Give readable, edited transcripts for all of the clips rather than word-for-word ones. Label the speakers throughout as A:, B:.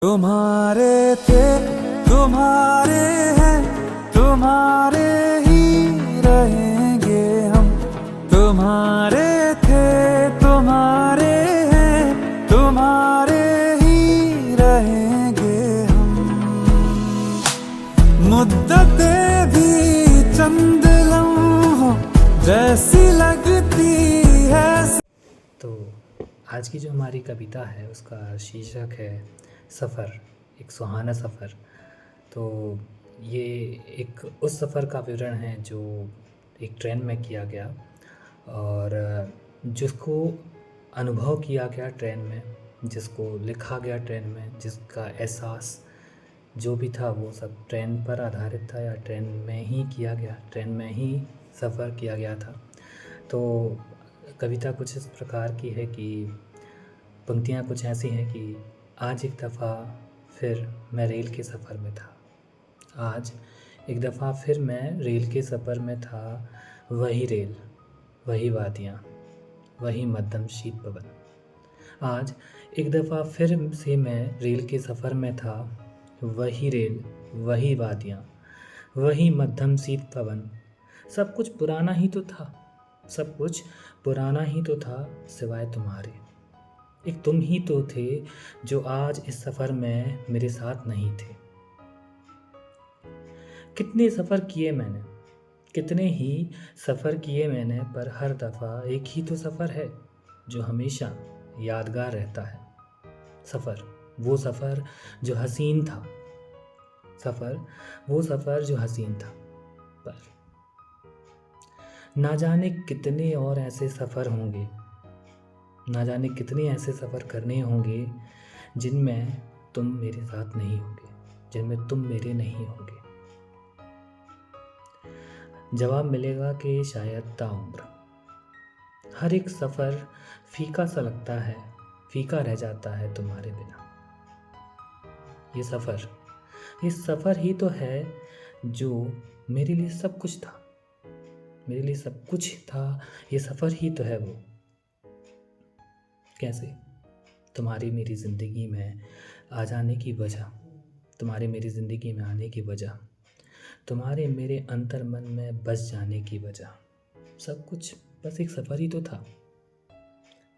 A: तुम्हारे थे, तुम्हारे हैं, तुम्हारे ही रहेंगे हम। तुम्हारे थे, तुम्हारे हैं, तुम्हारे ही रहेंगे हम। मुद्दतें भी चंद लम्हों जैसी लगती है।
B: तो आज की जो हमारी कविता है उसका शीर्षक है सफ़र, एक सुहाना सफ़र। तो ये एक उस सफ़र का विवरण है जो एक ट्रेन में किया गया और जिसको अनुभव किया गया ट्रेन में, जिसको लिखा गया ट्रेन में, जिसका एहसास जो भी था वो सब ट्रेन पर आधारित था या ट्रेन में ही किया गया, ट्रेन में ही सफ़र किया गया था। तो कविता कुछ इस प्रकार की है कि पंक्तियाँ कुछ ऐसी हैं कि आज एक दफ़ा फिर मैं रेल के सफ़र में था। आज एक दफ़ा फिर मैं रेल के सफ़र में था। वही रेल, वही वादियाँ, वही मध्यम शीत पवन। आज एक दफ़ा फिर से मैं रेल के सफ़र में था। वही रेल, वही वादियाँ, वही मध्यम शीत पवन। सब कुछ पुराना ही तो था, सब कुछ पुराना ही तो था सिवाय तुम्हारे। एक तुम ही तो थे जो आज इस सफ़र में मेरे साथ नहीं थे। कितने सफ़र किए मैंने, कितने ही सफ़र किए मैंने, पर हर दफ़ा एक ही तो सफ़र है जो हमेशा यादगार रहता है। सफ़र, वो सफ़र जो हसीन था, सफ़र, वो सफ़र जो हसीन था। पर ना जाने कितने और ऐसे सफ़र होंगे, ना जाने कितने ऐसे सफ़र करने होंगे जिनमें तुम मेरे साथ नहीं होगे, जिनमें तुम मेरे नहीं होगे। जवाब मिलेगा कि शायद ताउम्र। हर एक सफ़र फीका सा लगता है, फीका रह जाता है तुम्हारे बिना। ये सफ़र ही तो है जो मेरे लिए सब कुछ था, मेरे लिए सब कुछ था। ये सफ़र ही तो है वो। कैसे? तुम्हारी मेरी ज़िंदगी में आ जाने की वजह, तुम्हारे मेरी ज़िंदगी में आने की वजह, तुम्हारे मेरे अंतर मन में बस जाने की वजह, सब कुछ बस एक सफ़र ही तो था।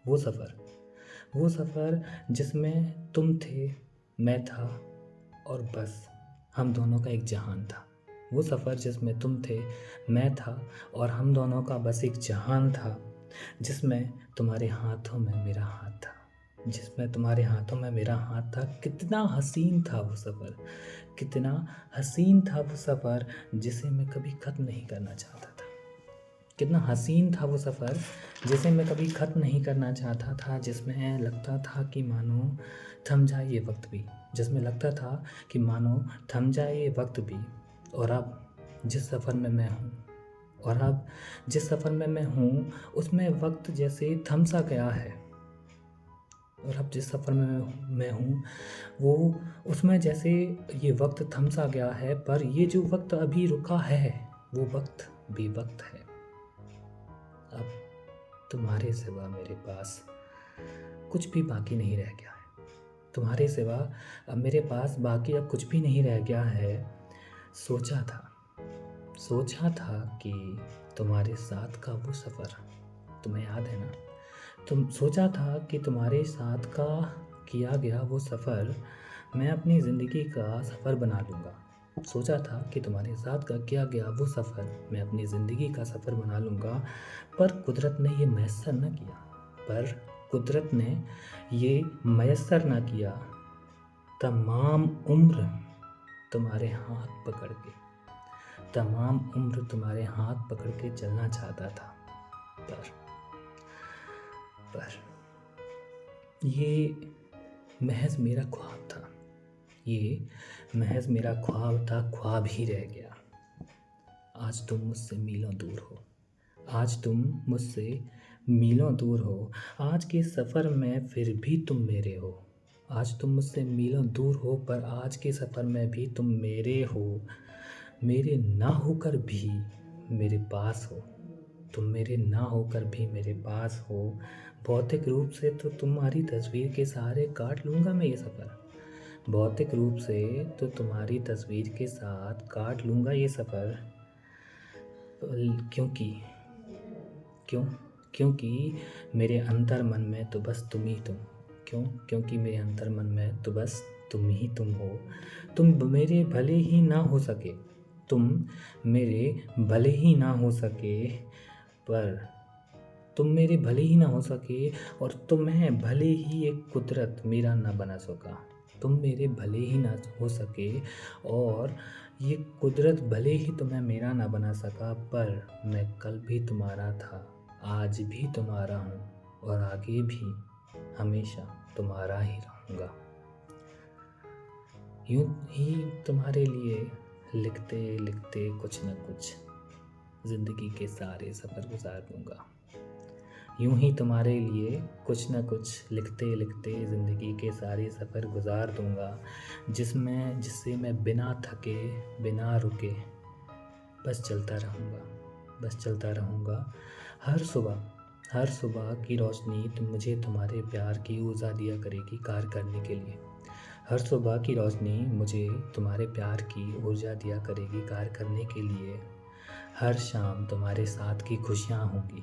B: वो सफ़र जिसमें तुम थे, मैं था और बस हम दोनों का एक जहान था। वो सफ़र जिसमें तुम थे, मैं था और हम दोनों का बस एक जहान था, जिसमें तुम्हारे हाथों में मेरा हाथ था, जिसमें तुम्हारे हाथों में मेरा हाथ था। कितना हसीन था वो सफ़र, कितना हसीन था वो सफ़र जिसे मैं कभी ख़त्म नहीं करना चाहता था। कितना हसीन था वो सफ़र जिसे मैं कभी ख़त्म नहीं करना चाहता था, जिसमें लगता था कि मानो थम जाए ये वक्त भी, जिसमें लगता था कि मानो थम जाए ये वक्त भी। और अब जिस सफ़र में मैं हूँ, और अब जिस सफ़र में मैं हूँ उसमें वक्त जैसे थम सा गया है। और अब जिस सफ़र में मैं हूँ वो उसमें जैसे ये वक्त थम सा गया है, पर ये जो वक्त अभी रुका है वो वक्त बेवक्त है। अब तुम्हारे सिवा मेरे पास कुछ भी बाकी नहीं रह गया है, तुम्हारे सिवा अब मेरे पास बाकी अब कुछ भी नहीं रह गया है। सोचा था कि तुम्हारे साथ का वो सफ़र, तुम्हें याद है ना? तुम सोचा था कि तुम्हारे साथ का किया गया वो सफ़र मैं अपनी ज़िंदगी का सफ़र बना लूँगा। सोचा था कि तुम्हारे साथ का किया गया वो सफ़र मैं अपनी ज़िंदगी का सफ़र बना लूँगा, पर कुदरत ने ये मैसर न किया, पर कुदरत ने ये मैसर न किया। तमाम उम्र तुम्हारे हाथ पकड़ के, तमाम उम्र तुम्हारे हाथ पकड़ के चलना चाहता था, पर ये महज मेरा ख्वाब था, ये महज मेरा ख्वाब था, ख्वाब ही रह गया। आज तुम मुझसे मीलों दूर हो, आज तुम मुझसे मीलों दूर हो, आज के सफ़र में फिर भी तुम मेरे हो। आज तुम मुझसे मीलों दूर हो, पर आज के सफ़र में भी तुम मेरे हो। मेरे ना होकर भी मेरे पास हो, तुम मेरे ना होकर भी मेरे पास हो। भौतिक रूप से तो तुम्हारी तस्वीर के सहारे काट लूँगा मैं ये सफ़र, भौतिक रूप से तो तुम्हारी तस्वीर के साथ काट लूँगा ये सफ़र, क्योंकि क्यों क्योंकि मेरे अंतर मन में तो बस तुम ही तुम। क्योंकि मेरे अंतर मन में तो बस तुम ही तुम हो। तुम मेरे भले ही ना हो सके, तुम मेरे भले ही ना हो सके, पर तुम मेरे भले ही ना हो सके और तुम्हें भले ही एक कुदरत मेरा ना बना सका। तुम मेरे भले ही ना हो सके और ये कुदरत भले ही तुम्हें मेरा ना बना सका, पर मैं कल भी तुम्हारा था, आज भी तुम्हारा हूँ और आगे भी हमेशा तुम्हारा ही रहूँगा। यूं ही तुम्हारे लिए लिखते लिखते कुछ न कुछ ज़िंदगी के सारे सफ़र गुजार दूँगा। यूं ही तुम्हारे लिए कुछ न कुछ लिखते लिखते ज़िंदगी के सारे सफ़र गुजार दूँगा, जिससे मैं बिना थके बिना रुके बस चलता रहूँगा। हर सुबह की रोशनी मुझे तुम्हारे प्यार की ऊर्जा दिया करेगी कार्य करने के लिए। हर सुबह की रोशनी मुझे तुम्हारे प्यार की ऊर्जा दिया करेगी कार्य करने के लिए। हर शाम तुम्हारे साथ की खुशियाँ होंगी,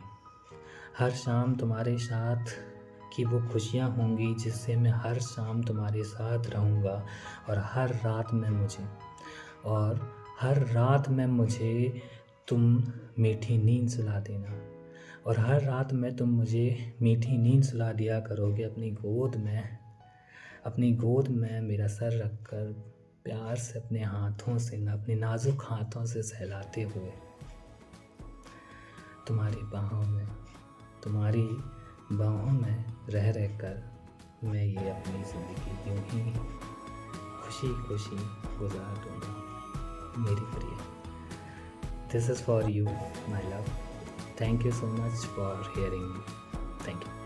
B: हर शाम तुम्हारे साथ की वो खुशियाँ होंगी जिससे मैं हर शाम तुम्हारे साथ रहूँगा। और हर रात में मुझे तुम मीठी नींद सुला देना। और हर रात में तुम मुझे मीठी नींद सुला दिया करोगे अपनी गोद में मेरा सर रखकर प्यार से अपने नाजुक हाथों से सहलाते हुए तुम्हारी बाहों में रह कर मैं ये अपनी ज़िंदगी यूं ही खुशी खुशी गुजार दूँगा मेरी प्रिय। This is for you my love. Thank you so much for hearing me. Thank you.